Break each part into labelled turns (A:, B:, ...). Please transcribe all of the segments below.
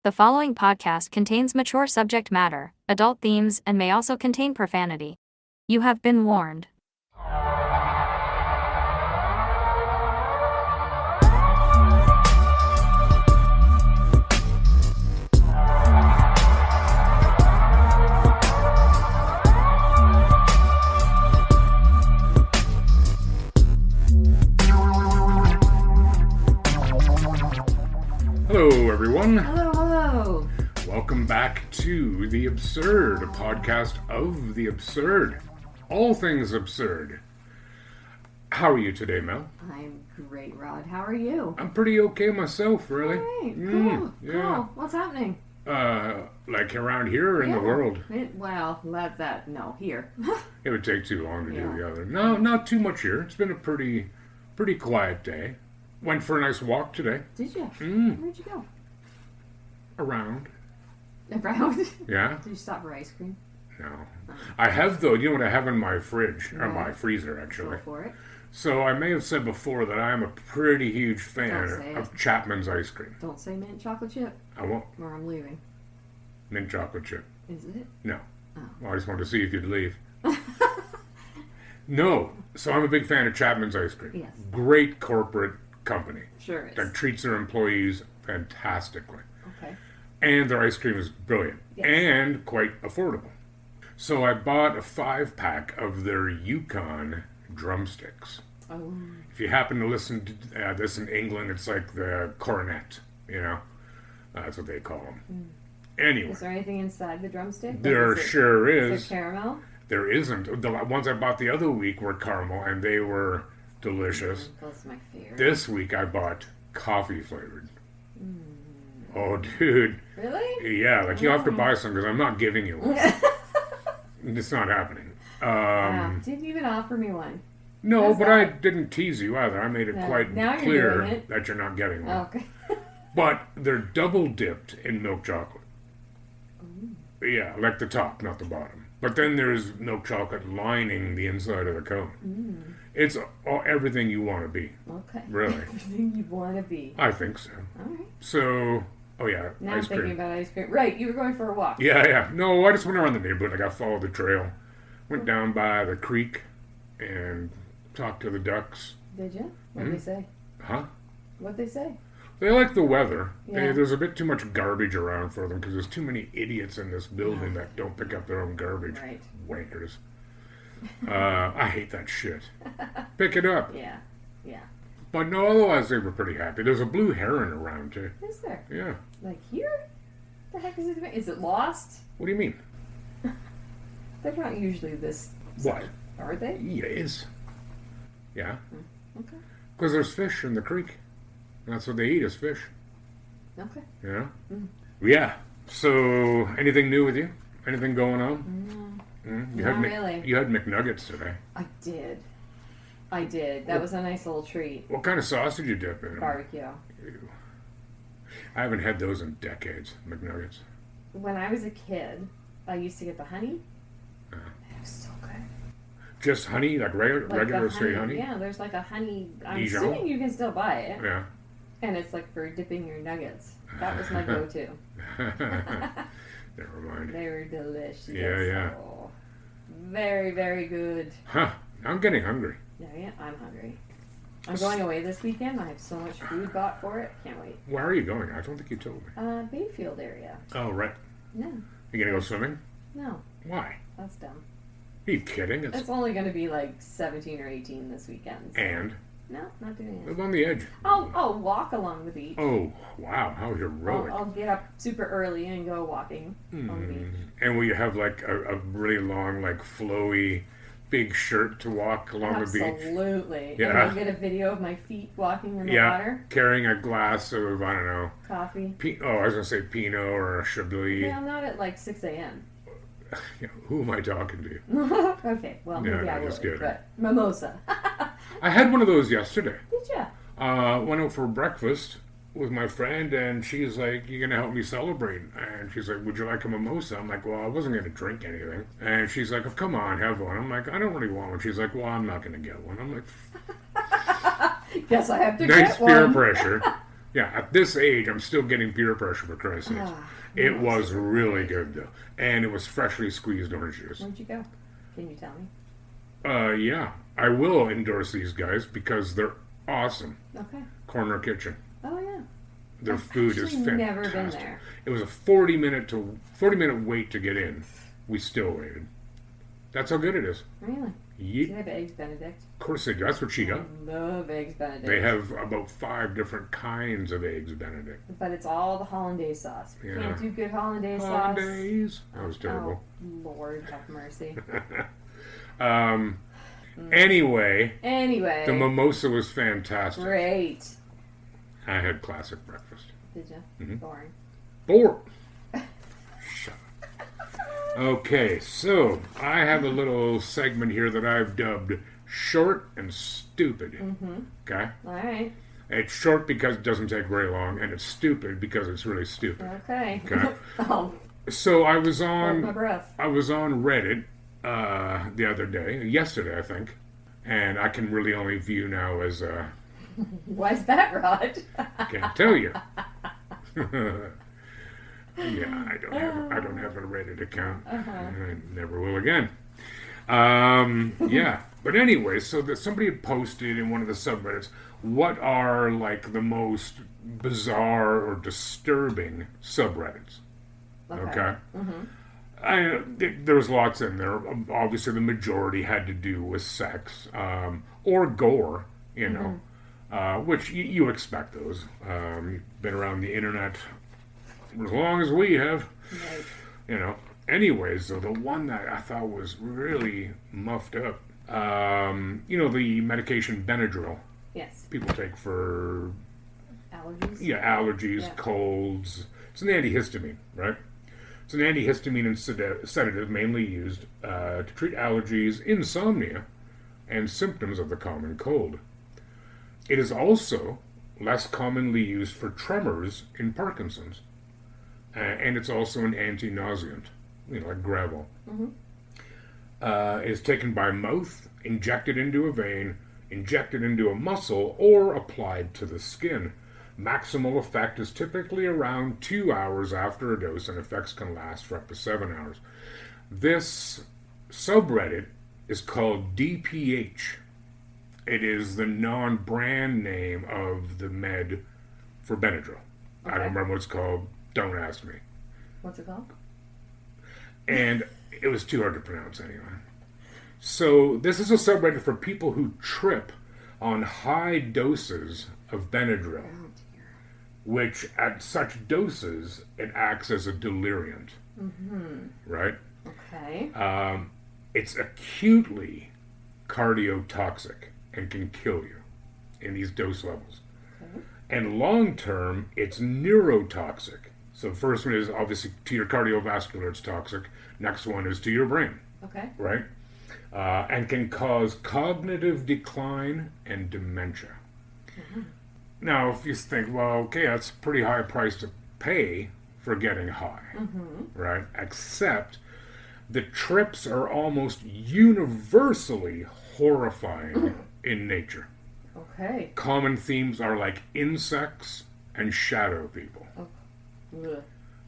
A: The following podcast contains mature subject matter, adult themes, and may also contain profanity. You have been warned.
B: Hello, everyone.
C: Hello.
B: Welcome back to The Absurd, a podcast of the absurd. All things absurd. How are you today, Mel?
C: I'm great, Rod. How are you?
B: I'm pretty okay myself, really.
C: All right, cool.
B: Yeah.
C: Cool. What's happening?
B: Like around here or in the world?
C: No, here.
B: It would take too long to do
C: Yeah.
B: the other. No, not too much here. It's been a pretty quiet day. Went for a nice walk today.
C: Did you?
B: Mm.
C: Where'd you go?
B: Around.
C: Around?
B: Yeah?
C: Did you stop for ice cream?
B: No. I have, though, you know what I have in my fridge? Or
C: Right.
B: my freezer, actually.
C: Go for it.
B: So I may have said before that I am a pretty huge fan
C: Don't say it.
B: of Chapman's ice cream.
C: Don't say mint chocolate chip,
B: I won't.
C: or I'm leaving.
B: Mint chocolate chip.
C: Is it?
B: No.
C: Oh.
B: Well, I just wanted to see if you'd leave. No. So I'm a big fan of Chapman's ice cream.
C: Yes.
B: Great corporate company
C: Sure is.
B: that treats their employees fantastically.
C: Okay.
B: And their ice cream is brilliant.
C: Yes.
B: And quite affordable. So I bought a 5-pack of their Yukon drumsticks.
C: Oh.
B: If you happen to listen to this in England, it's like the cornet, you know? That's what they call them. Anyway,
C: Is there anything inside the drumstick?
B: there
C: Like,
B: sure
C: is
B: is.
C: there caramel?
B: There isn't. The ones I bought the other week were caramel, and they were delicious.
C: That's my favorite.
B: This week I bought coffee flavored. Oh, dude.
C: Really?
B: Yeah, like you have to buy some because I'm not giving you one. It's not happening.
C: Wow. Didn't even offer me one.
B: No,
C: How's
B: but
C: that?
B: I didn't tease you either. I made it
C: No,
B: quite
C: now you're
B: clear
C: doing it.
B: that you're not getting one.
C: Okay.
B: But they're double dipped in milk chocolate. Yeah, like the top, not the bottom. But then there's milk chocolate lining the inside of the cone. It's everything you want to be.
C: Okay.
B: Really.
C: Everything you want to be.
B: I think so.
C: All right.
B: So, oh yeah,
C: Now I'm
B: ice
C: thinking
B: cream.
C: about ice cream. Right, you were going for a walk.
B: Yeah. No, I just went around the neighborhood. Like I followed the trail. Went down by the creek and talked to the ducks.
C: Did you? What'd they say?
B: Huh?
C: What'd they say?
B: They like the weather.
C: Yeah.
B: There's a bit too much garbage around for them because there's too many idiots in this building that don't pick up their own garbage.
C: Right.
B: Wankers. I hate that shit. Pick it up.
C: Yeah. Yeah.
B: But no, otherwise they were pretty happy. There's a blue heron around too.
C: Is there?
B: Yeah.
C: Like here? The heck is it? Is it lost?
B: What do you mean?
C: They're not usually this.
B: What?
C: Are they?
B: Yeah, it is. Yeah.
C: Okay.
B: Because there's fish in the creek. That's what they eat is fish.
C: Okay.
B: Yeah. Yeah. So, anything new with you? Anything going on? You
C: Not really.
B: You had McNuggets today.
C: I did. That was a nice little treat.
B: What kind of sauce did you dip in? 'em?
C: Barbecue.
B: Ew. I haven't had those in decades. McNuggets.
C: When I was a kid, I used to get the honey.
B: Uh-huh.
C: It was so good.
B: Just honey, like regular,
C: Like
B: regular
C: the
B: straight honey.
C: Yeah, there's like a honey. I'm
B: Dijon?
C: assuming you can still buy it.
B: Yeah.
C: And it's like for dipping your nuggets. That was my go-to.
B: Never mind.
C: They were delicious.
B: Yeah.
C: Oh, very, very good.
B: Huh. I'm getting hungry.
C: Yeah, I'm hungry. I'm going away this weekend. I have so much food bought for it. Can't wait.
B: Where are you going? I don't think you told me.
C: Bayfield area.
B: Oh, right.
C: No,
B: You gonna go swimming?
C: no,
B: Why?
C: that's dumb.
B: Are you kidding?
C: It's only going to be like 17 or 18 this weekend. So.
B: And
C: No, not doing it.
B: live on the edge.
C: I'll walk along the beach.
B: Oh, wow. How heroic.
C: I'll get up super early and go walking on the beach.
B: And will you have like a really long, like flowy, big shirt to walk along the beach?
C: Absolutely.
B: Yeah.
C: And I'll get a video of my feet walking in the
B: Yeah,
C: water.
B: carrying a glass of, I don't know,
C: Coffee.
B: I was going to say Pinot or a Chablis.
C: Yeah, not at like 6 a.m.
B: Yeah, who am I talking to?
C: Okay, well,
B: No,
C: maybe
B: no,
C: I will.
B: just kidding.
C: But mimosa.
B: I had one of those yesterday.
C: Did ya?
B: Went out for breakfast with my friend, and she's like, "You gonna help me celebrate?" And she's like, "Would you like a mimosa?" I'm like, "Well, I wasn't gonna drink anything." And she's like, "Oh, come on, have one." I'm like, "I don't really want one." She's like, "Well, I'm not gonna get one." I'm like,
C: Guess I have to
B: "Nice
C: get
B: peer
C: one.
B: pressure." Yeah, at this age, I'm still getting peer pressure, for Christ's sake. It was really good, though. And it was freshly squeezed orange juice.
C: Where'd you go? Can you tell me?
B: Yeah. I will endorse these guys because they're awesome.
C: Okay.
B: Corner Kitchen.
C: Oh, yeah.
B: Their food is fantastic.
C: Never been there.
B: It was a 40-minute wait to get in. We still waited. That's how good it is.
C: Really? Do
B: Yeet.
C: they have Eggs Benedict?
B: Of course they do. That's what she got.
C: I love Eggs Benedict.
B: They have about 5 different kinds of Eggs Benedict.
C: But it's all the hollandaise sauce. We
B: Yeah.
C: can't do good hollandaise sauce.
B: Hollandaise. That was terrible.
C: Oh, Lord have mercy.
B: Anyway,
C: Anyway.
B: the mimosa was fantastic.
C: Great.
B: I had classic breakfast.
C: Did you?
B: Mhm.
C: Boring.
B: Bored. Shut up. Okay, so I have a little segment here that I've dubbed Short and Stupid.
C: Mm-hmm.
B: Okay?
C: All right.
B: It's short because it doesn't take very long, and it's stupid because it's really stupid.
C: Okay.
B: Okay.
C: Oh,
B: So I was
C: hold my
B: on
C: breath.
B: Reddit the other day, yesterday I think, and I can really only view now as
C: Why's that, Rod?
B: can't tell you. Yeah, I don't have a Reddit account. I never will again. Yeah, but anyway, so that somebody had posted in one of the subreddits, what are like the most bizarre or disturbing subreddits? Okay. There was lots in there. Obviously, the majority had to do with sex or gore, you know, which you expect those. You've been around the internet as long as we have,
C: Right.
B: you know. Anyways, though, the one that I thought was really muffed up, you know, the medication Benadryl
C: Yes.
B: people take for
C: Allergies?
B: allergies,
C: Yeah.
B: colds. It's an antihistamine, right? It's an antihistamine and sedative mainly used to treat allergies, insomnia, and symptoms of the common cold. It is also less commonly used for tremors in Parkinson's. And it's also an anti-nauseant, you know, like Gravel. It is taken by mouth, injected into a vein, injected into a muscle, or applied to the skin. Maximal effect is typically around 2 hours after a dose, and effects can last for up to 7 hours. This subreddit is called DPH. It is the non-brand name of the med for Benadryl. I don't remember what it's called. Don't ask me.
C: What's it called?
B: And it was too hard to pronounce anyway. So this is a subreddit for people who trip on high doses of Benadryl,
C: Oh, dear.
B: which at such doses it acts as a deliriant. Right?
C: Okay.
B: It's acutely cardiotoxic and can kill you in these dose levels.
C: Okay.
B: And long term, it's neurotoxic. So the first one is obviously to your cardiovascular, it's toxic. Next one is to your brain,
C: Okay.
B: right? And can cause cognitive decline and dementia. Now, if you think, well, okay, that's a pretty high price to pay for getting high, right? Except the trips are almost universally horrifying in nature.
C: Okay.
B: Common themes are like insects and shadow people.
C: Ugh.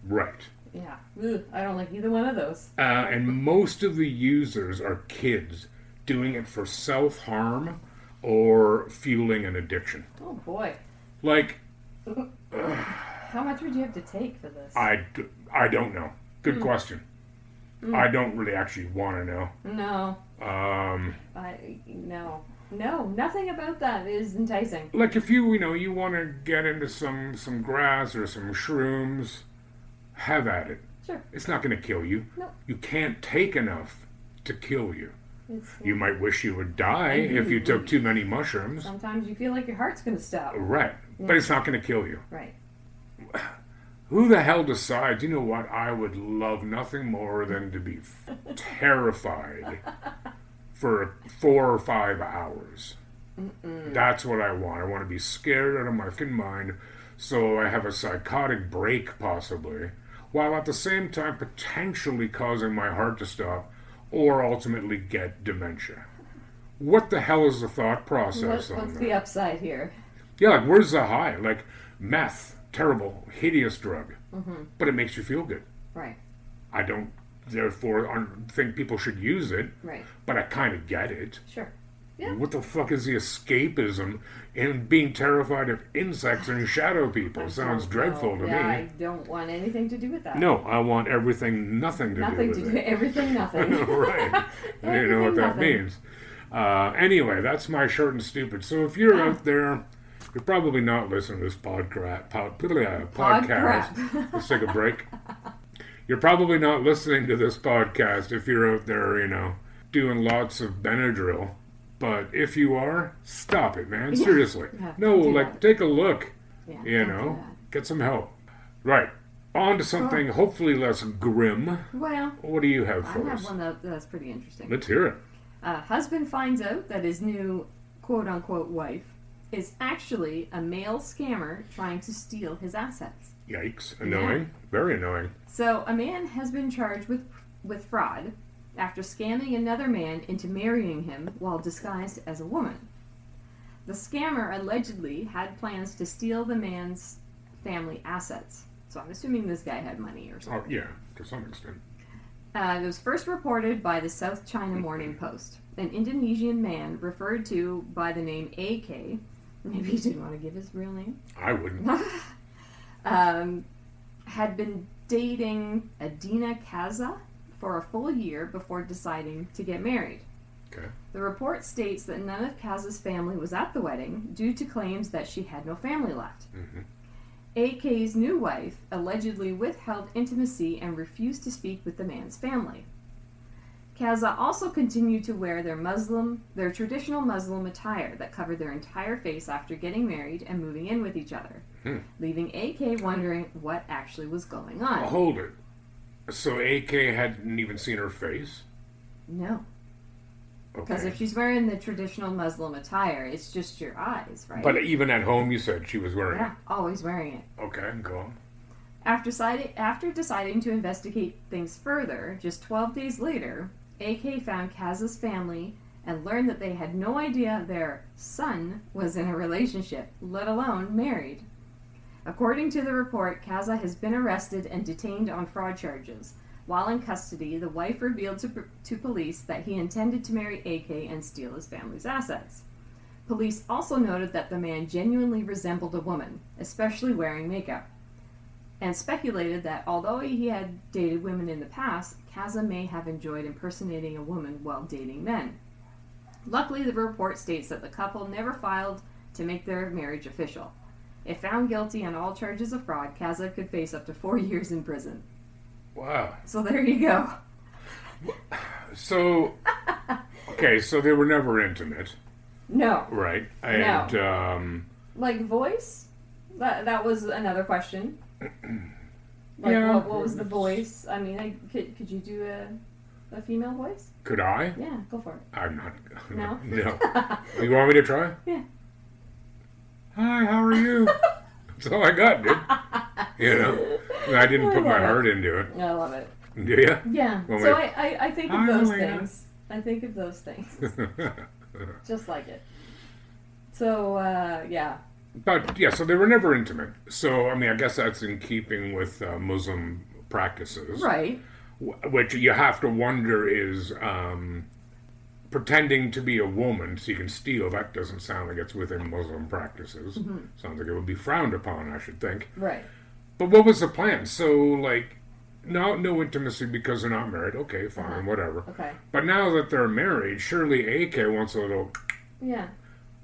B: Right.
C: Yeah. Ugh. I don't like either one of those.
B: And most of the users are kids doing it for self-harm or fueling an addiction.
C: Oh, boy.
B: Like,
C: How much would you have to take for this?
B: I don't know. Good question. I don't really actually want to know.
C: No. No, nothing about that is enticing.
B: Like if you want to get into some grass or some shrooms, have at it.
C: Sure.
B: It's not going to kill you.
C: No.
B: You can't take enough to kill you.
C: It's,
B: You might wish you would die if you took too many mushrooms.
C: sometimes you feel like your heart's going to stop.
B: Right. But it's not going to kill you.
C: Right.
B: Who the hell decides, you know what, I would love nothing more than to be terrified for 4 or 5 hours. That's what I want. I want to be scared out of my fucking mind so I have a psychotic break, possibly, while at the same time potentially causing my heart to stop or ultimately get dementia. What the hell is the thought process on
C: What's
B: that?
C: the upside here?
B: Yeah, like, where's the high? Like, Meth, terrible, hideous drug, but it makes you feel good.
C: Right.
B: I don't, therefore, think people should use it,
C: Right.
B: but I kind of get it.
C: Sure. Yeah.
B: What the fuck is the escapism in being terrified of insects and shadow people? Sounds dreadful to me.
C: I don't want anything to do with that.
B: No, I want everything, nothing to do with it.
C: Everything, nothing.
B: Right. You know what that means. Anyway, that's my short and stupid. So if you're out there, you're probably not listening to this podcast. Let's take a break. You're probably not listening to this podcast if you're out there, doing lots of Benadryl. But if you are, stop it, man. Seriously.
C: Yeah,
B: No, take a look.
C: Yeah,
B: Get some help. Right. On to something hopefully less grim.
C: Well,
B: What do you have for
C: I
B: us?
C: have one that's pretty interesting.
B: Let's hear it.
C: Husband finds out that his new quote-unquote wife is actually a male scammer trying to steal his assets.
B: Yikes. Annoying. Very annoying.
C: So, a man has been charged with fraud after scamming another man into marrying him while disguised as a woman. The scammer allegedly had plans to steal the man's family assets. So I'm assuming this guy had money or something.
B: Oh, yeah, to some extent.
C: It was first reported by the South China Morning Post. An Indonesian man referred to by the name AK, maybe he didn't want to give his real name,
B: I wouldn't.
C: had been dating Adina Kaza for a full year before deciding to get married.
B: Okay.
C: The report states that none of Kaza's family was at the wedding due to claims that she had no family left.
B: Mm-hmm.
C: AK's new wife allegedly withheld intimacy and refused to speak with the man's family. Kaza also continued to wear their traditional Muslim attire that covered their entire face after getting married and moving in with each other, leaving AK wondering what actually was going on.
B: Well, hold it. So AK hadn't even seen her face?
C: No. Because
B: Okay.
C: if she's wearing the traditional Muslim attire, it's just your eyes, right?
B: But even at home, you said she was wearing
C: yeah, always wearing it.
B: it. Okay, go on.
C: After deciding to investigate things further, just 12 days later, AK found Kaza's family and learned that they had no idea their son was in a relationship, let alone married. According to the report, Kaza has been arrested and detained on fraud charges. While in custody, the wife revealed to police that he intended to marry AK and steal his family's assets. Police also noted that the man genuinely resembled a woman, especially wearing makeup, and speculated that although he had dated women in the past, Kaza may have enjoyed impersonating a woman while dating men. Luckily, the report states that the couple never filed to make their marriage official. If found guilty on all charges of fraud, Kaza could face up to 4 years in prison.
B: Wow.
C: So there you go.
B: So, okay, so they were never intimate,
C: No.
B: right? And,
C: Like voice? That was another question. Like
B: Yeah.
C: what was the voice? I mean, could you do a female voice?
B: could I?
C: Yeah, go for it.
B: I'm not.
C: No?
B: No. You want me to try?
C: Yeah.
B: Hi, how are you? That's all I got, dude. I didn't put my heart into it.
C: I love it.
B: Do you?
C: Yeah.
B: Well,
C: So
B: wait.
C: I think of
B: Hi,
C: those
B: Elena.
C: things. I think of those things. Just like it. So, yeah.
B: But, yeah, so they were never intimate. So, I mean, I guess that's in keeping with Muslim practices.
C: Right.
B: Which you have to wonder is pretending to be a woman so you can steal. That doesn't sound like it's within Muslim practices.
C: Mm-hmm.
B: Sounds like it would be frowned upon, I should think.
C: Right.
B: But what was the plan? So, no intimacy because they're not married. Okay, fine, whatever.
C: Okay.
B: But now that they're married, surely AK wants a little...
C: Yeah.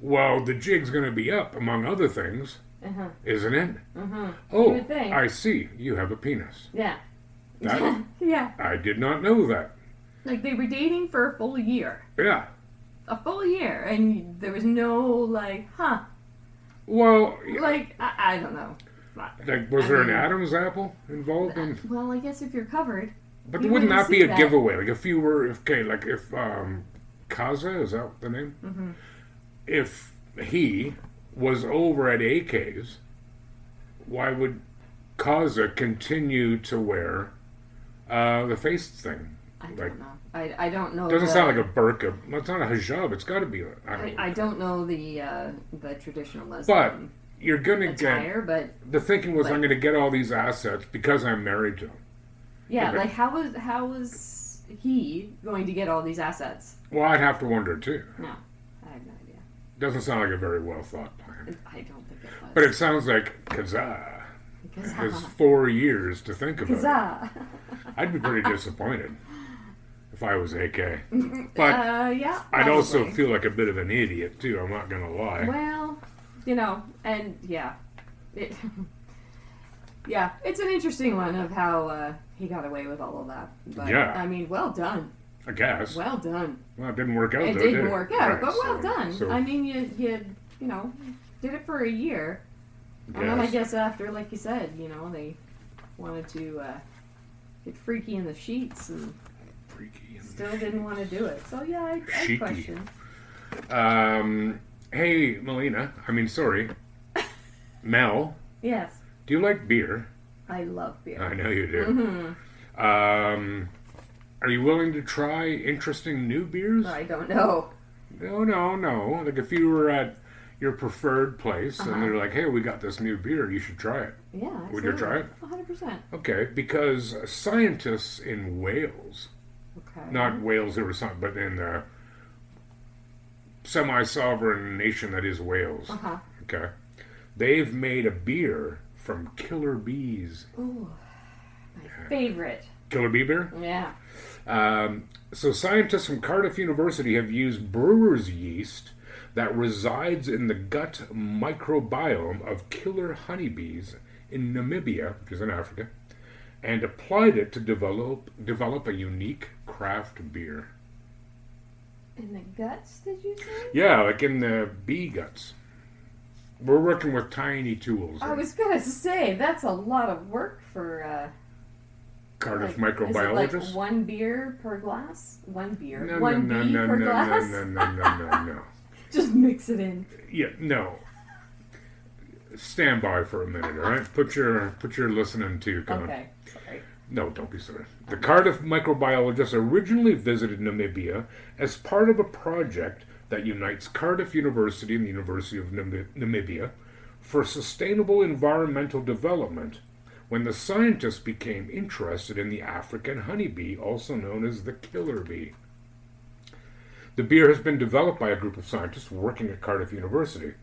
B: Well, the jig's going to be up, among other things, isn't it?
C: Mm-hmm.
B: Oh,
C: You would think.
B: I see. You have a penis.
C: Yeah.
B: That-
C: Yeah.
B: I did not know that.
C: Like they were dating for a full year.
B: Yeah.
C: A full year. And there was no,
B: Well,
C: I don't know.
B: was there an
C: mean-
B: Adam's apple involved in?
C: Well, I guess if you're covered.
B: But
C: you
B: wouldn't
C: wouldn't
B: that be
C: see
B: a
C: that.
B: giveaway? Like if you were, if Kaza, is that the name?
C: Mm-hmm.
B: If he was over at AK's, why would Kaza continue to wear the face thing?
C: I don't know. I don't know.
B: It doesn't sound like a burqa. Well, it's not a hijab. It's got to be.
C: I don't know the traditional Muslim.
B: But you're going to
C: attire,
B: get...
C: but
B: The thinking was,
C: like-
B: I'm going to get all these assets because I'm married to him.
C: yeah,
B: but-
C: like how was he going to get all these assets?
B: Well, I'd have to wonder, too.
C: No, I have no idea.
B: Doesn't sound like a very well thought plan.
C: I don't think it was.
B: But it sounds like Kazaa has
C: Kazaa.
B: 4 years to think about it.
C: Kazaa.
B: I'd be pretty disappointed if I was AK. But
C: Yeah.
B: I'd also
C: probably.
B: feel like a bit of an idiot, too. I'm not going to lie.
C: Well, you know, and yeah, it, yeah, it's an interesting one of how he got away with all of that. But,
B: Yeah.
C: I mean, well done.
B: I guess.
C: Well done.
B: Well, it didn't work out,
C: It
B: though,
C: didn't
B: did
C: work out,
B: Right,
C: but well
B: so-
C: done.
B: So,
C: I mean, you know, did it for a year. And then I guess after, like you said, you know, they wanted to get freaky in the sheets and
B: freaky.
C: still didn't want to do it. So yeah, I
B: Cheeky.
C: question.
B: Hey, Melina. I mean, sorry. Mel,
C: Yes,
B: do you like beer?
C: I love beer.
B: I know you do.
C: Mm-hmm.
B: Are you willing to try interesting new beers?
C: I don't know.
B: No. Like if you were at your preferred place and
C: Uh-huh.
B: they're like, hey, we got this new beer, you should try it.
C: Yeah,
B: Would you
C: absolutely.
B: try it?
C: 100%.
B: Okay, because scientists in Wales,
C: Okay.
B: not Wales or something, but in the semi-sovereign nation that is Wales,
C: Uh-huh.
B: okay, they've made a beer from killer bees.
C: Ooh, my favorite.
B: Killer bee beer?
C: Yeah.
B: So scientists from Cardiff University have used brewer's yeast that resides in the gut microbiome of killer honeybees in Namibia, which is in Africa, and applied it to develop a unique craft beer.
C: In the guts, did you say?
B: Yeah, like in the bee guts. We're working with tiny tools.
C: I was gonna say that's a lot of work for
B: Cardiff
C: like,
B: microbiologists.
C: Is it like one beer per glass? One beer.
B: No,
C: one
B: no,
C: bee
B: no,
C: per
B: no,
C: glass?
B: no.
C: Just mix it in.
B: Yeah, no. Stand by for a minute, all right? Put your listening to on.
C: Okay. Sorry.
B: No, don't be sorry. The Cardiff microbiologists originally visited Namibia as part of a project that unites Cardiff University and the University of Namibia for sustainable environmental development when the scientists became interested in the African honeybee, also known as the killer bee. The beer has been developed by a group of scientists working at Cardiff University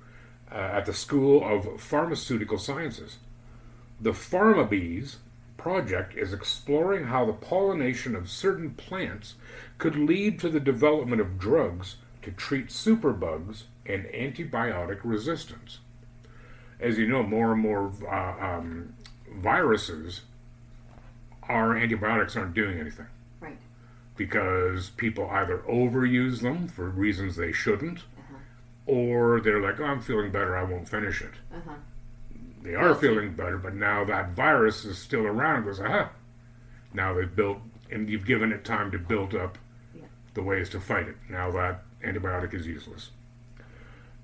B: at the School of Pharmaceutical Sciences. The PharmaBees project is exploring how the pollination of certain plants could lead to the development of drugs to treat superbugs and antibiotic resistance. As you know, more and more viruses, our antibiotics aren't doing anything
C: Right.
B: because people either overuse them for reasons they shouldn't,
C: Uh-huh.
B: or they're like, oh, I'm feeling better, I won't finish it.
C: Uh-huh.
B: They are feeling better, but now that virus is still around and goes, aha. Now they've built, and you've given it time to build up
C: Yeah.
B: the ways to fight it. Now that antibiotic is useless.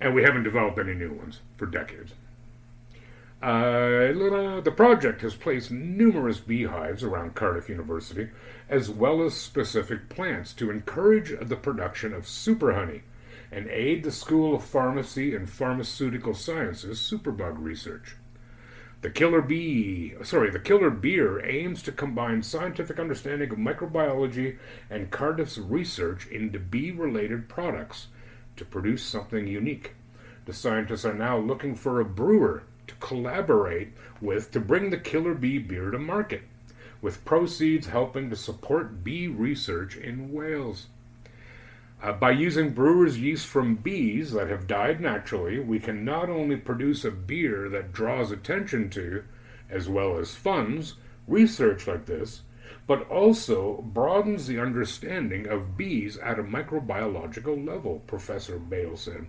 B: And we haven't developed any new ones for decades. The project has placed numerous beehives around Cardiff University, as well as specific plants to encourage the production of super honey and aid the School of Pharmacy and Pharmaceutical Sciences superbug research. The killer beer aims to combine scientific understanding of microbiology and Cardiff's research into bee-related products to produce something unique. The scientists are now looking for a brewer to collaborate with to bring the killer bee beer to market, with proceeds helping to support bee research in Wales. By using brewer's yeast from bees that have died naturally, we can not only produce a beer that draws attention to, as well as funds, research like this, but also broadens the understanding of bees at a microbiological level, Professor Bale said.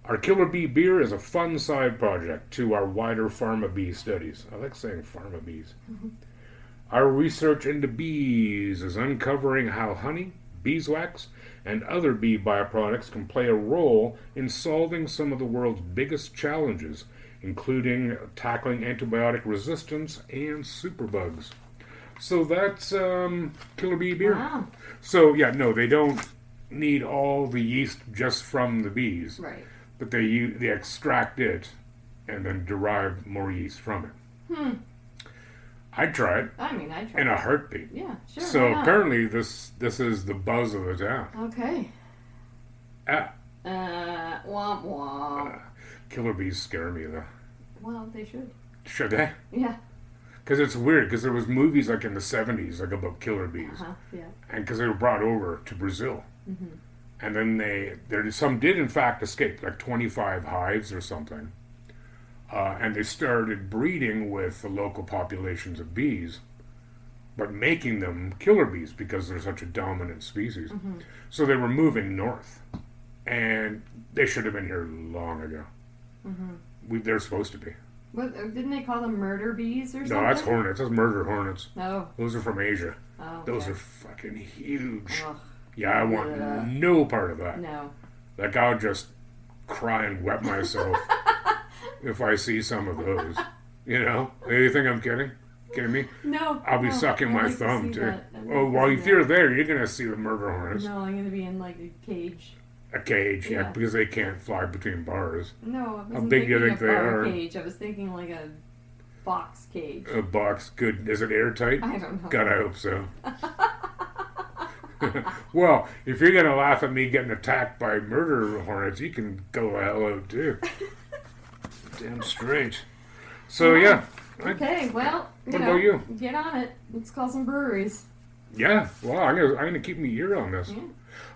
B: Our killer bee beer is a fun side project to our wider pharma bee studies. I like saying pharma bees. Mm-hmm. Our research into bees is uncovering how honey, beeswax, and other bee bioproducts can play a role in solving some of the world's biggest challenges, including tackling antibiotic resistance and superbugs. So that's killer bee beer.
C: Wow.
B: So, yeah, no, they don't need all the yeast just from the bees.
C: Right.
B: but they extract it and then derive more yeast from it. I'd try it
C: I mean, I tried.
B: in a heartbeat.
C: Yeah, sure.
B: So
C: why not?
B: apparently this is the buzz of the town.
C: Okay.
B: Ah,
C: Womp womp.
B: killer bees scare me though.
C: Well, they should.
B: Should they?
C: Yeah.
B: Because it's weird. Because there was movies like in the 70s like about killer bees,
C: Yeah.
B: and because they were brought over to Brazil, and then some did in fact escape, like 25 hives or something, and they started breeding with the local populations of bees, but making them killer bees because they're such a dominant species. So they were moving north, and they should have been here long ago. They're supposed to be.
C: What, didn't they call them murder bees or something?
B: No, that's hornets. That's murder hornets.
C: No.
B: Those are from Asia.
C: Oh.
B: Those
C: okay.
B: are fucking huge.
C: Ugh.
B: Yeah, I want
C: Ugh.
B: no part of that.
C: No.
B: Like, I'll just cry and wet myself if I see some of those. You know? You think I'm kidding? Kidding me?
C: No.
B: I'll be
C: no,
B: sucking
C: I'd
B: my
C: like to
B: thumb,
C: see
B: too.
C: that. I'd
B: Oh,
C: like to
B: while
C: see
B: you're
C: that.
B: there, you're going to see the murder hornets.
C: No, I'm gonna be in like a cage.
B: A cage, yeah,
C: Yeah.
B: because they can't fly between bars.
C: No, I
B: How
C: wasn't
B: big do you
C: thinking
B: think
C: a
B: they
C: bar
B: are?
C: cage. I was thinking like a box cage.
B: A box, good. Is it airtight?
C: I don't know.
B: God, I hope so. Well, if you're gonna laugh at me getting attacked by murder hornets, you can go the hell out too. Damn straight. So yeah.
C: Okay, well,
B: What about you?
C: Get on it. Let's call some breweries.
B: Yeah. Well, I'm gonna keep my ear on this.
C: Yeah.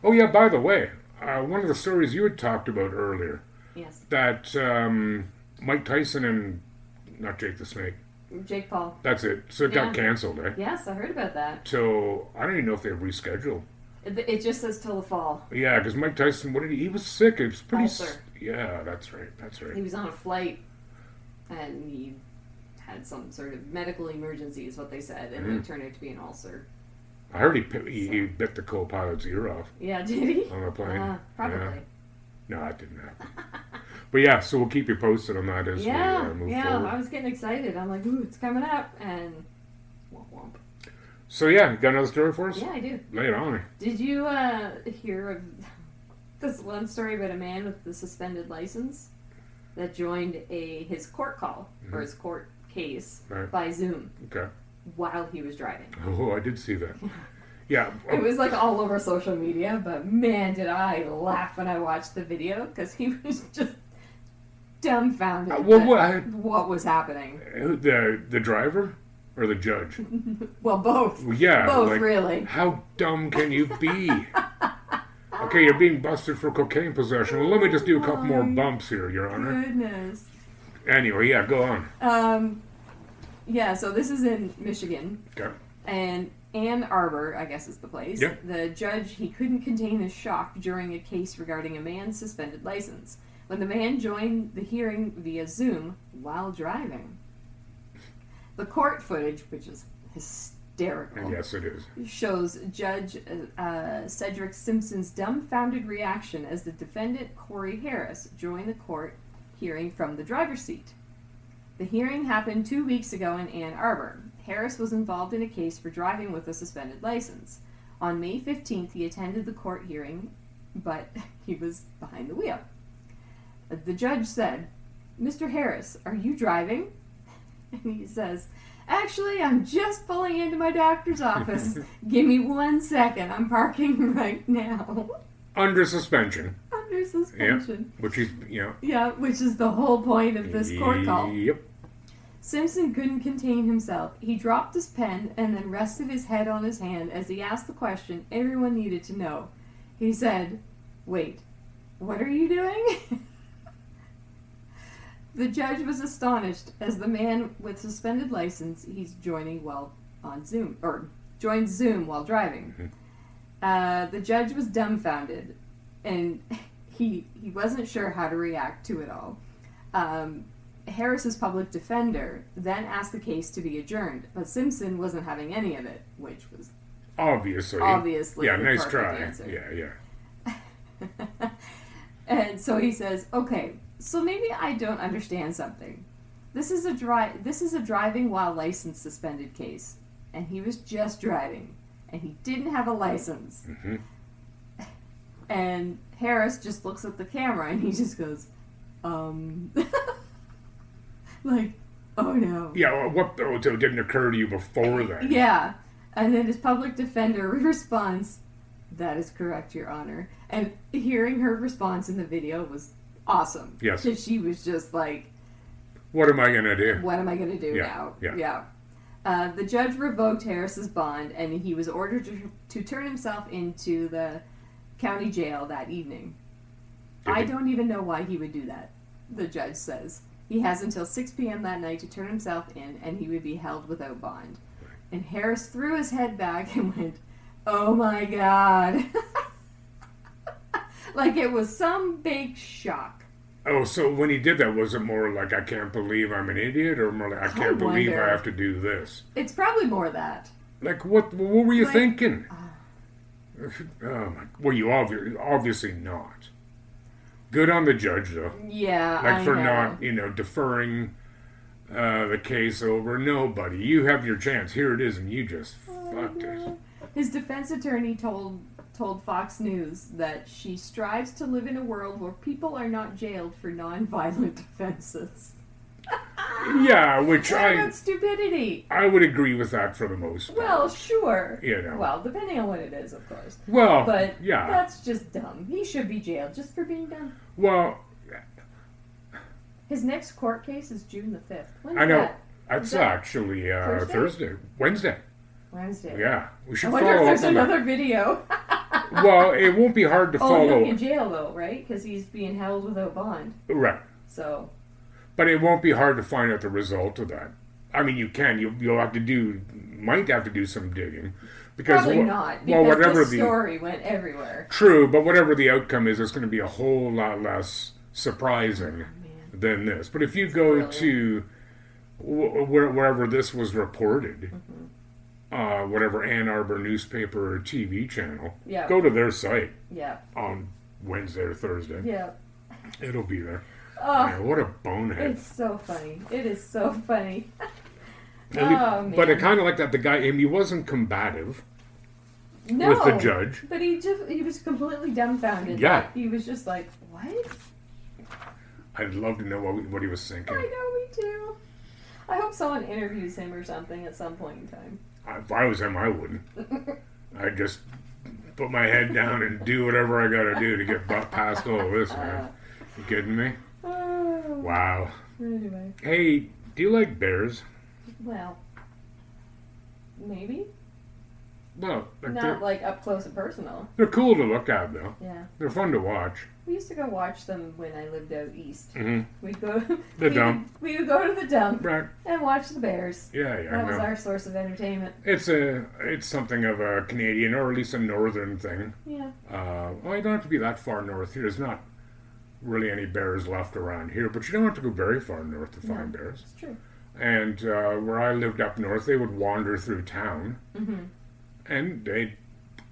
B: Oh yeah. By the way, one of the stories you had talked about earlier,
C: Yes.
B: that Mike Tyson and not Jake the Snake.
C: Jake Paul.
B: That's it. So it got
C: Yeah.
B: canceled, eh?
C: Yes, I heard about that.
B: So I don't even know if they've rescheduled.
C: It just says till the fall.
B: Yeah, because Mike Tyson, what did he was sick. It was pretty.
C: Ulcer.
B: Yeah, that's right. That's right.
C: He was on a flight and he had some sort of medical emergency, is what they said, and it turned out to be an ulcer.
B: I heard he bit the co-pilot's ear off
C: Yeah, did he?
B: on the plane.
C: Probably.
B: Yeah. No, that didn't happen. But yeah, so we'll keep you posted on that as we move forward.
C: I was getting excited. I'm like, ooh, it's coming up, and womp womp.
B: So yeah, you got another story for us?
C: Yeah, I do.
B: Lay it on me.
C: Did you hear of this one story about a man with the suspended license that joined his court call or his court case
B: Right.
C: by Zoom
B: Okay.
C: while he was driving?
B: Oh, I did see that. Yeah.
C: It was like all over social media, but man, did I laugh when I watched the video because he was just dumbfounded at what was happening.
B: The driver or the judge?
C: Well, both.
B: Well, yeah.
C: Both,
B: like,
C: really.
B: How dumb can you be? Okay, you're being busted for cocaine possession. Well, let me just do a couple more bumps here, Your Honor.
C: Goodness.
B: Anyway, yeah, go on.
C: Yeah, so this is in Michigan.
B: Okay.
C: And Ann Arbor, I guess is the place.
B: Yep.
C: The judge, he couldn't contain his shock during a case regarding a man's suspended license when the man joined the hearing via Zoom while driving. The court footage, which is hysterical,
B: Yes, it is.
C: shows Judge Cedric Simpson's dumbfounded reaction as the defendant, Corey Harris, joined the court hearing from the driver's seat. The hearing happened 2 weeks ago in Ann Arbor. Harris was involved in a case for driving with a suspended license. On May 15th, he attended the court hearing, but he was behind the wheel. The judge said, "Mr. Harris, are you driving?" And he says, "Actually, I'm just pulling into my doctor's office. Give me 1 second. I'm parking right now."
B: Under suspension.
C: Under suspension.
B: Which is,
C: Yeah, which is the whole point of this court call.
B: Yep.
C: Simpson couldn't contain himself. He dropped his pen and then rested his head on his hand as he asked the question everyone needed to know. He said, "Wait, what are you doing?" The judge was astonished as the man with suspended license, he's joining while on Zoom, or joined Zoom while driving. The judge was dumbfounded, and he wasn't sure how to react to it all. Harris's public defender then asked the case to be adjourned, but Simpson wasn't having any of it, which was
B: Obviously. Yeah,
C: the
B: nice
C: perfect
B: try.
C: answer.
B: Yeah.
C: And so he says, "Okay, so maybe I don't understand something. This is a driving while license suspended case, and he was just driving, and he didn't have a license. And Harris just looks at the camera and he just goes, like, oh no.
B: Yeah, well, what so it didn't occur to you before then?
C: Yeah. And then his public defender responds, "That is correct, Your Honor." And hearing her response in the video was awesome.
B: Yes.
C: Because she was just like,
B: What am I going to do?
C: what am I going to do now?
B: Yeah.
C: The judge revoked Harris's bond, and he was ordered to turn himself into the county jail that evening. I don't even know why he would do that, the judge says. He has until 6 p.m. that night to turn himself in, and he would be held without bond. And Harris threw his head back and went, "Oh my God." Like it was some big shock.
B: Oh, so when he did that, was it more like, I can't believe I'm an idiot, or more like, I can't believe I have to do this?
C: It's probably more that.
B: Like, what were you thinking? Oh my, well, you obviously not. Good on the judge, though.
C: Yeah,
B: Like,
C: I
B: for
C: know.
B: not, deferring the case over. No, buddy, you have your chance. Here it is, and you just fucked it.
C: His defense attorney told Fox News that she strives to live in a world where people are not jailed for non-violent offenses.
B: Yeah, which
C: What about stupidity?
B: I would agree with that for the most part.
C: Well, sure.
B: You know.
C: Well, depending on what it is, of course.
B: Well,
C: But
B: yeah.
C: that's just dumb. He should be jailed just for being dumb.
B: Well,
C: His next court case is June the 5th. When's
B: I know.
C: that?
B: That's
C: Is that
B: actually
C: Thursday?
B: Wednesday.
C: Wednesday.
B: Yeah, we
C: I
B: should
C: wonder if
B: follow
C: there's
B: up on that.
C: another video.
B: Well, it won't be hard to
C: Oh, he'll
B: follow.
C: be in jail though, right? Because he's being held without bond.
B: Right.
C: So,
B: But it won't be hard to find out the result of that. I mean, you can. You'll have to might have to do some digging. Because
C: probably not. Because
B: whatever
C: this story went everywhere.
B: True, but whatever the outcome is, it's going to be a whole lot less surprising than this. But if you go
C: Brilliant.
B: to wherever this was reported, whatever Ann Arbor newspaper or TV channel,
C: Yeah.
B: go to their site
C: Yeah.
B: on Wednesday or Thursday.
C: Yeah.
B: It'll be there.
C: Oh,
B: Man, what a bonehead.
C: it's so funny. It is so funny.
B: At least-
C: Oh, man.
B: But I kind of like that the guy, he wasn't combative
C: No.
B: with the judge.
C: But he was completely dumbfounded.
B: Yeah.
C: Like, he was just like, what?
B: I'd love to know what he was thinking.
C: I know, me too. I hope someone interviews him or something at some point in time.
B: If I was him, I wouldn't. I'd just put my head down and do whatever I gotta do to get past all of this, man. You kidding me?
C: Oh,
B: Wow.
C: anyway.
B: Hey, do you like bears?
C: Well, maybe.
B: Well,
C: Not like up close and personal.
B: they're cool to look at, though.
C: Yeah.
B: They're fun to watch.
C: We used to go watch them when I lived out east.
B: Mm-hmm.
C: We'd go
B: The dump.
C: We would go to the dump
B: Right.
C: and watch the bears.
B: Yeah, I
C: That was
B: know.
C: our source of entertainment.
B: It's something of a Canadian, or at least a northern thing.
C: Yeah.
B: Well, you don't have to be that far north here. There's not really any bears left around here, but you don't have to go very far north to find bears.
C: It's true.
B: And where I lived up north, they would wander through town, and they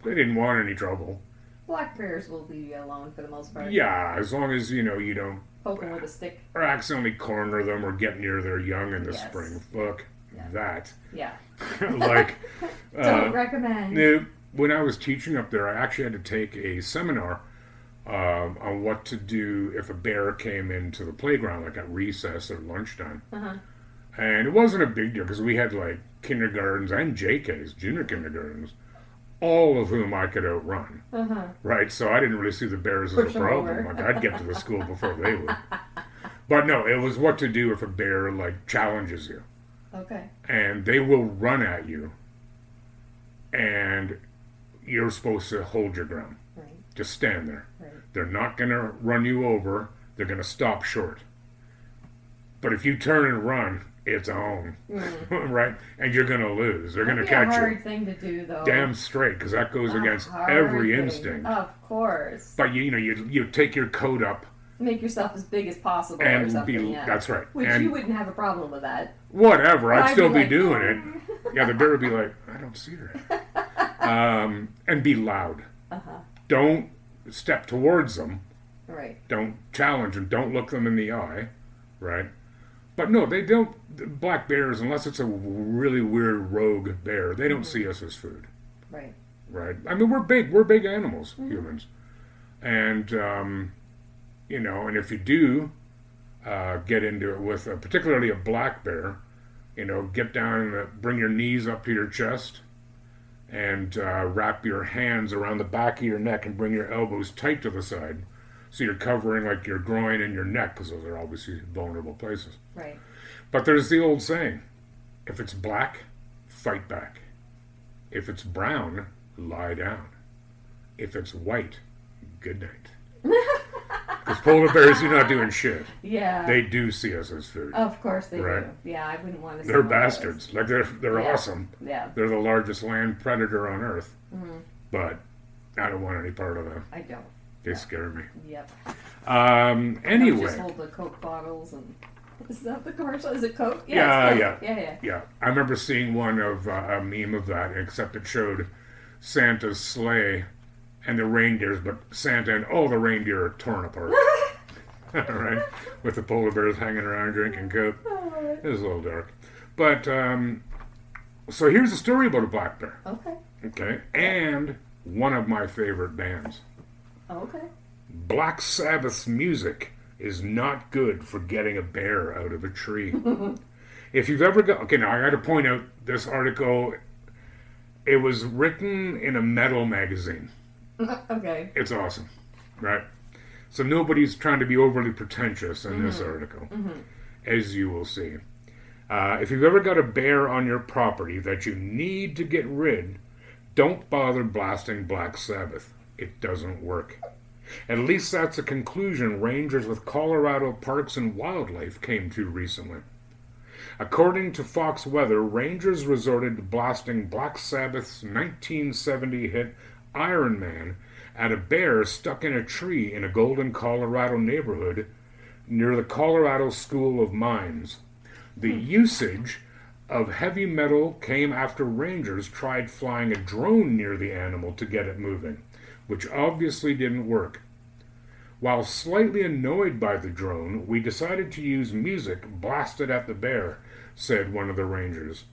B: didn't want any trouble.
C: Black bears will leave you alone for the most part.
B: Yeah, as long as you don't
C: Poke them with a stick.
B: or accidentally corner them or get near their young in the
C: Yes.
B: spring. Fuck that.
C: Yeah.
B: Like,
C: Don't recommend.
B: when I was teaching up there, I actually had to take a seminar on what to do if a bear came into the playground, like at recess or lunchtime. And it wasn't a big deal because we had like kindergartens and JKs, junior kindergartens, all of whom I could outrun. Right? So I didn't really see the bears as
C: Push
B: a
C: them
B: problem.
C: over.
B: Like I'd get to the school before they would. But no, it was what to do if a bear like challenges you.
C: Okay.
B: And they will run at you. And you're supposed to hold your ground.
C: Right.
B: Just stand there.
C: Right.
B: They're not going to run you over. They're going to stop short. But if you turn and run, it's on. Right? And you're going to lose. They're going to
C: That'd be
B: catch
C: a hard
B: you.
C: thing to do, though.
B: Damn straight, because that goes
C: A
B: against
C: hard
B: every
C: thing.
B: instinct.
C: Of course.
B: But you take your coat up
C: Make yourself as big as possible or
B: and
C: something.
B: be.
C: Yeah.
B: That's right.
C: Which
B: and
C: you wouldn't have a problem with that.
B: whatever, I'd
C: I'd
B: still
C: be
B: be
C: like,
B: doing it. Yeah, the bear would be like, I don't see her. And be loud. Don't step towards them.
C: Right.
B: Don't challenge them. Don't look them in the eye. Right? But no, they don't. Black bears, unless it's a really weird rogue bear, they don't see us as food.
C: Right.
B: Right? I mean, we're big. We're big animals, humans. And, and if you do get into it with particularly a black bear, get down and bring your knees up to your chest and wrap your hands around the back of your neck and bring your elbows tight to the side. So you're covering like your groin and your neck, because those are obviously vulnerable places.
C: Right.
B: But there's the old saying, if it's black, fight back. If it's brown, lie down. If it's white, good night. Because polar bears are not doing shit.
C: Yeah.
B: They do see us as food.
C: Of course they
B: right?
C: do. Yeah, I wouldn't want to see
B: They're
C: one of those.
B: bastards. Like, they're
C: Yeah.
B: awesome.
C: Yeah.
B: They're the largest land predator on Earth.
C: Mm-hmm.
B: But I don't want any part of them.
C: I don't.
B: They scare me.
C: Yep.
B: Anyway.
C: Just hold the Coke bottles and... Is that the commercial? Is it Coke?
B: Yeah,
C: it's
B: yeah.
C: Coke. Yeah.
B: I remember seeing one of a meme of that, except it showed Santa's sleigh and the reindeers, but Santa and all the reindeer are torn apart. Right? With the polar bears hanging around drinking Coke. It was a little dark. But, so here's a story about a black bear.
C: Okay.
B: Okay? And one of my favorite bands.
C: Okay.
B: Black Sabbath's music is not good for getting a bear out of a tree. If you've ever got... Okay, now I got to point out this article. It was written in a metal magazine.
C: Okay.
B: It's awesome, right? So nobody's trying to be overly pretentious in this article, as you will see. If you've ever got a bear on your property that you need to get rid, don't bother blasting Black Sabbath. It doesn't work. At least that's a conclusion rangers with Colorado Parks and Wildlife came to recently. According to Fox Weather, rangers resorted to blasting Black Sabbath's 1970 hit Iron Man at a bear stuck in a tree in a Golden, Colorado neighborhood near the Colorado School of Mines. The usage of heavy metal came after rangers tried flying a drone near the animal to get it moving, which obviously didn't work. While slightly annoyed by the drone, we decided to use music blasted at the bear, said one of the rangers.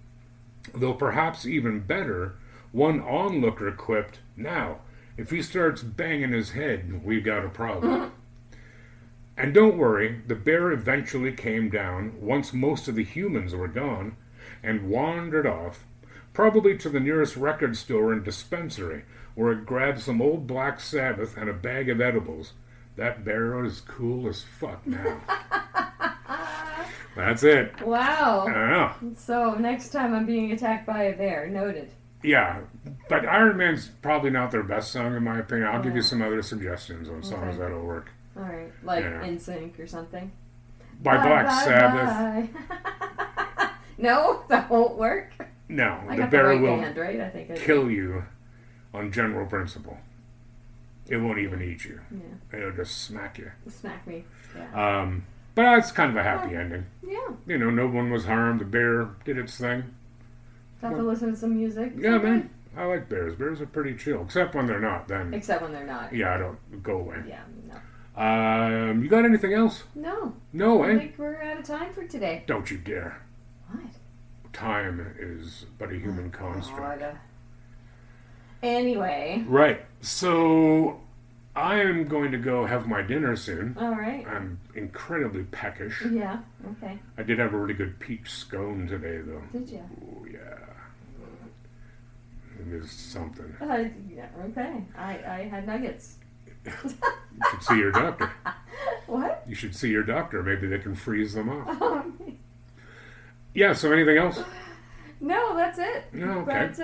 B: Though perhaps even better, one onlooker quipped, "Now, if he starts banging his head, we've got a problem." And don't worry, the bear eventually came down once most of the humans were gone and wandered off, probably to the nearest record store and dispensary, where it grabbed some old Black Sabbath and a bag of edibles. That bear is cool as fuck now. That's it.
C: Wow.
B: I don't know.
C: So next time I'm being attacked by a bear, noted.
B: Yeah, but Iron Man's probably not their best song in my opinion. I'll give you some other suggestions on songs that'll work.
C: All right, like
B: Yeah.
C: In Sync or something.
B: By Black
C: bye,
B: Sabbath.
C: bye. No, that won't work.
B: No,
C: I
B: the
C: got
B: bear
C: the right
B: will
C: band, right? I think I
B: kill you on general principle. It won't even eat you.
C: Yeah.
B: It'll just smack you.
C: Smack me. Yeah.
B: But it's kind of a happy ending.
C: Yeah.
B: No one was harmed. The bear did its thing.
C: Got to listen to some music.
B: Yeah, man. I like bears. Bears are pretty chill, except when they're not. Then
C: Except when they're not.
B: yeah, I don't go away.
C: Yeah, no.
B: You got anything else?
C: No.
B: No,
C: I
B: eh?
C: think we're out of time for today.
B: Don't you dare.
C: What?
B: Time is but a human construct.
C: God. Anyway.
B: Right. So I am going to go have my dinner soon.
C: All right.
B: I'm incredibly peckish.
C: Yeah. Okay.
B: I did have a really good peach scone today, though.
C: Did you?
B: Oh, yeah. It is something.
C: Yeah. Okay. I had nuggets.
B: You should see your doctor.
C: What?
B: You should see your doctor. Maybe they can freeze them off. Yeah, so anything else?
C: No, that's it.
B: No, okay.
C: But,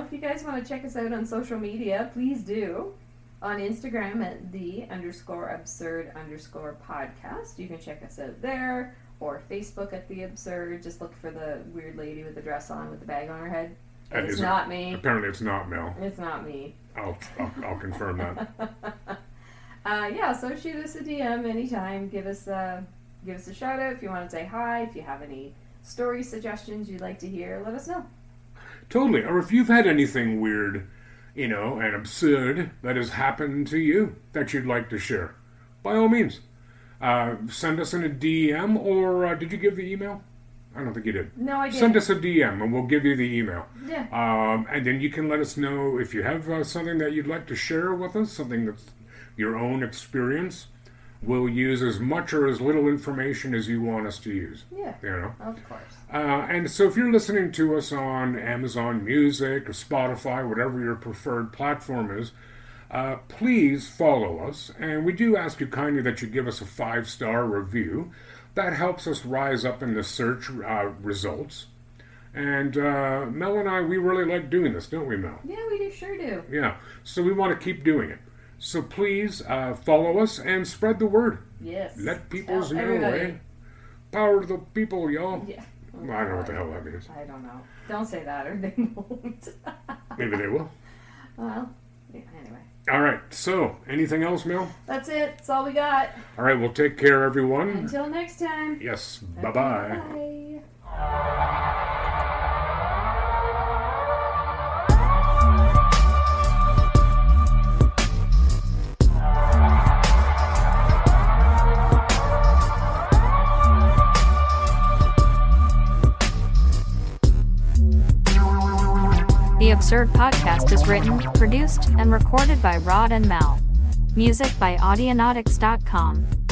C: if you guys want to check us out on social media, please do. On Instagram at _absurd_podcast. You can check us out there. Or Facebook at The Absurd. Just look for the weird lady with the dress on with the bag on her head. It's not me.
B: Apparently it's not Mel.
C: It's not me.
B: I'll confirm that.
C: So shoot us a DM anytime. Give us a shout out if you want to say hi. If you have any story suggestions you'd like to hear, let us know.
B: Totally. Or if you've had anything weird, and absurd that has happened to you that you'd like to share, by all means, send us in a DM. Or did you give the email? I don't think you did.
C: No, I didn't.
B: Send us a DM and we'll give you the email.
C: Yeah.
B: And then you can let us know if you have something that you'd like to share with us, something that's your own experience. We'll use as much or as little information as you want us to use.
C: Yeah.
B: You know?
C: Of course.
B: And so if you're listening to us on Amazon Music or Spotify, whatever your preferred platform is, please follow us. And we do ask you kindly that you give us a 5-star review. That helps us rise up in the search results. And Mel and I, we really like doing this, don't we, Mel?
C: Yeah, we sure do.
B: Yeah. So we want to keep doing it. So please follow us and spread the word.
C: Yes.
B: Let people
C: Tell
B: know,
C: everybody.
B: eh? Power to the people, y'all.
C: Yeah.
B: I don't know what the hell that means.
C: I don't know. Don't say that or they won't.
B: Maybe they will.
C: Well, yeah, anyway.
B: All right. So, anything else, Mel?
C: That's it. That's all we got.
B: All right. Well, take care, everyone.
C: Until next time.
B: Yes.
C: Okay,
B: Bye-bye.
C: Bye.
A: The Absurd Podcast is written, produced, and recorded by Rod and Mel. Music by Audionautics.com.